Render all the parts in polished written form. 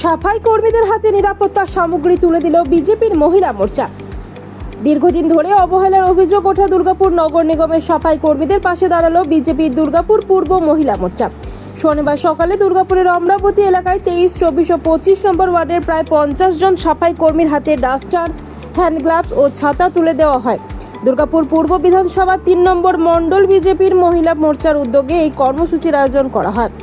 সাফাই কর্মীদের হাতে নিরাপত্তার সামগ্রী তুলে দিল বিজেপির মহিলা মোর্চা। দীর্ঘদিন ধরে অবহেলার অভিযোগ ওঠা দুর্গাপুর নগর নিগমের সাফাই কর্মীদের পাশে দাঁড়ালো বিজেপির দুর্গাপুর পূর্ব মহিলা মোর্চা। শনিবার সকালে দুর্গাপুরের অমরাবতী এলাকায় 23, 24 ও 25 নম্বর ওয়ার্ডের প্রায় 50 জন সাফাই কর্মীর হাতে ডাস্টার, হ্যান্ড গ্লাভস ও ছাতা তুলে দেওয়া হয়। দুর্গাপুর পূর্ব বিধানসভা 3 নম্বর মণ্ডল বিজেপির মহিলা মোর্চার উদ্যোগে এই কর্মসূচির আয়োজন করা হয়।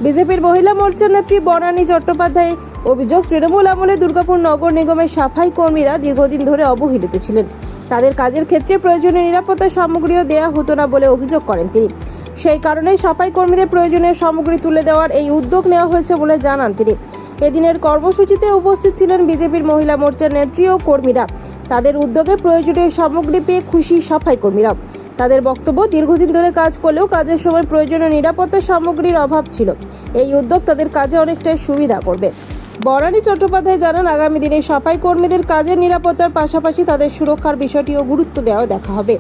বিজেপির মহিলা মোর্চার নেত্রী বনানী চট্টোপাধ্যায় অভিযোগ, তৃণমূল আমলে দুর্গাপুর নগর নিগমের সাফাই কর্মীরা দীর্ঘদিন ধরে অবহেলিত ছিলেন। তাদের কাজের ক্ষেত্রে প্রয়োজনীয় নিরাপত্তা সামগ্রীও দেওয়া হতো না বলে অভিযোগ করেন তিনি। সেই কারণে সাফাই কর্মীদের প্রয়োজনীয় সামগ্রী তুলে দেওয়ার এই উদ্যোগ নেওয়া হয়েছে বলে জানান তিনি। এদিনের কর্মসূচিতে উপস্থিত ছিলেন বিজেপির মহিলা মোর্চার নেত্রী ও কর্মীরা। তাদের উদ্যোগে প্রয়োজনীয় সামগ্রী পেয়ে খুশি সাফাই কর্মীরা। তাদের বক্তব্য, দীর্ঘদিন ধরে কাজ করলেও কাজের সময় প্রয়োজনীয় নিরাপত্তা সামগ্রীর অভাব ছিল। এই উদ্যোগ তাদের কাজে অনেকটাই সুবিধা করবে। বনানী চট্টোপাধ্যায় জানান, আগামী দিনে সাফাই কর্মীদের কাজের নিরাপত্তার পাশাপাশি তাদের সুরক্ষার বিষয়টিও গুরুত্ব দেওয়া দেখা হবে।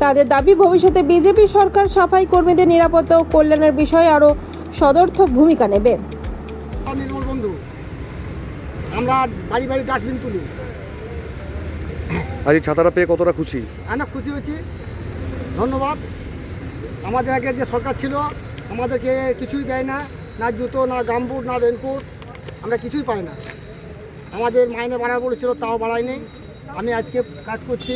তাদের দাবি, ভবিষ্যতে বিজেপি সরকার সাফাই কর্মীদের নিরাপত্তা ও কল্যাণের বিষয়ে আরও সদর্থক ভূমিকা নেবে। নির্মল বন্ধু, আমরা বাড়ি বাড়ি ডাস্টবিন তুলি। আজ এই ছাতাটা পেয়ে কতটা খুশি? অনেক খুশি হয়েছি, ধন্যবাদ। আমাদের আগে যে সরকার ছিল আমাদেরকে কিছুই দেয় না, না জুতো, না গামবুট, না রেনকোট, আমরা কিছুই পাই না। আমাদের মাইনে বাড়ার বলেছিল, তাও বাড়ায় নেই। আমি আজকে কাজ করছি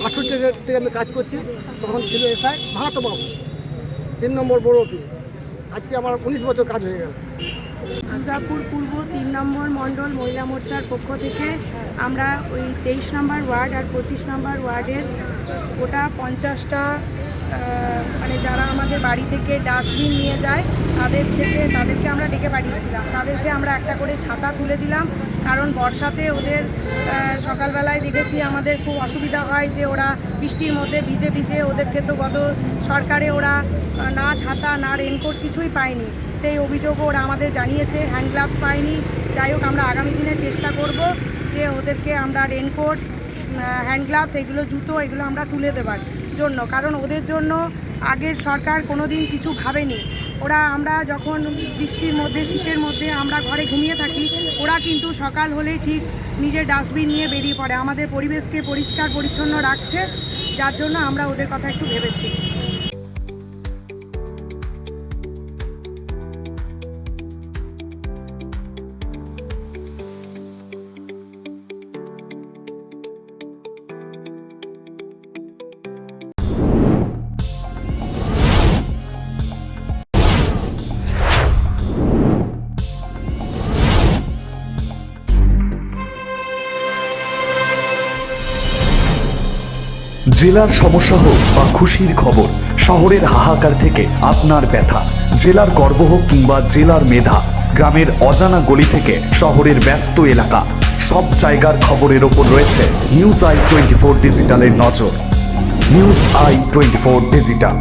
68 থেকে আমি কাজ করছি, তখন ছিল এসআই ভাত বাবু 3 নম্বর বড় অফিস। আজকে আমার 19 বছর কাজ হয়ে গেল। দুর্গাপুর পূর্ব 3 নম্বর মণ্ডল মহিলা মোর্চার পক্ষ থেকে আমরা ওই 23 নম্বর ওয়ার্ড আর 25 নম্বর ওয়ার্ডের গোটা 50টা মানে যারা আমাদের বাড়ি থেকে ডাস্টবিন নিয়ে যায় তাদেরকে আমরা ডেকে পাঠিয়েছিলাম। তাদেরকে আমরা একটা করে ছাতা তুলে দিলাম, কারণ বর্ষাতে ওদের সকালবেলায় দেখেছি আমাদের খুব অসুবিধা হয় যে ওরা বৃষ্টির মধ্যে ভিজে ভিজে, ওদেরকে তো গত সরকারে ওরা না ছাতা না রেনকোট কিছুই পায়নি, সেই অভিযোগও ওরা আমাদের জানিয়েছে। হ্যান্ড গ্লাভস পায়নি। যাই হোক, আমরা আগামী দিনে চেষ্টা করব যে ওদেরকে আমরা রেনকোট, হ্যান্ড গ্লাভস, এগুলো জুতো, এগুলো আমরা তুলে দেওয়ার জন্য, কারণ ওদের জন্য আগের সরকার কোনো দিন কিছু ভাবেনি। আমরা যখন বৃষ্টির মধ্যে, শীতের মধ্যে আমরা ঘরে ঘুমিয়ে থাকি, ওরা কিন্তু সকাল হলেই ঠিক নিজের ডাস্টবিন নিয়ে বেরিয়ে পড়ে, আমাদের পরিবেশকে পরিষ্কার পরিচ্ছন্ন রাখছে, যার জন্য আমরা ওদের কথা একটু ভেবেছি। জেলার সমস্যা হোক বা খুশির খবর, শহরের হাহাকার থেকে আপনার ব্যথা, জেলার গর্ব হোক কিংবা জেলার মেধা, গ্রামের অজানা গলি থেকে শহরের ব্যস্ত এলাকা, সব জায়গার খবরের ওপর রয়েছে নিউজ আই 24 ডিজিটালের নজর। News I 24 digital.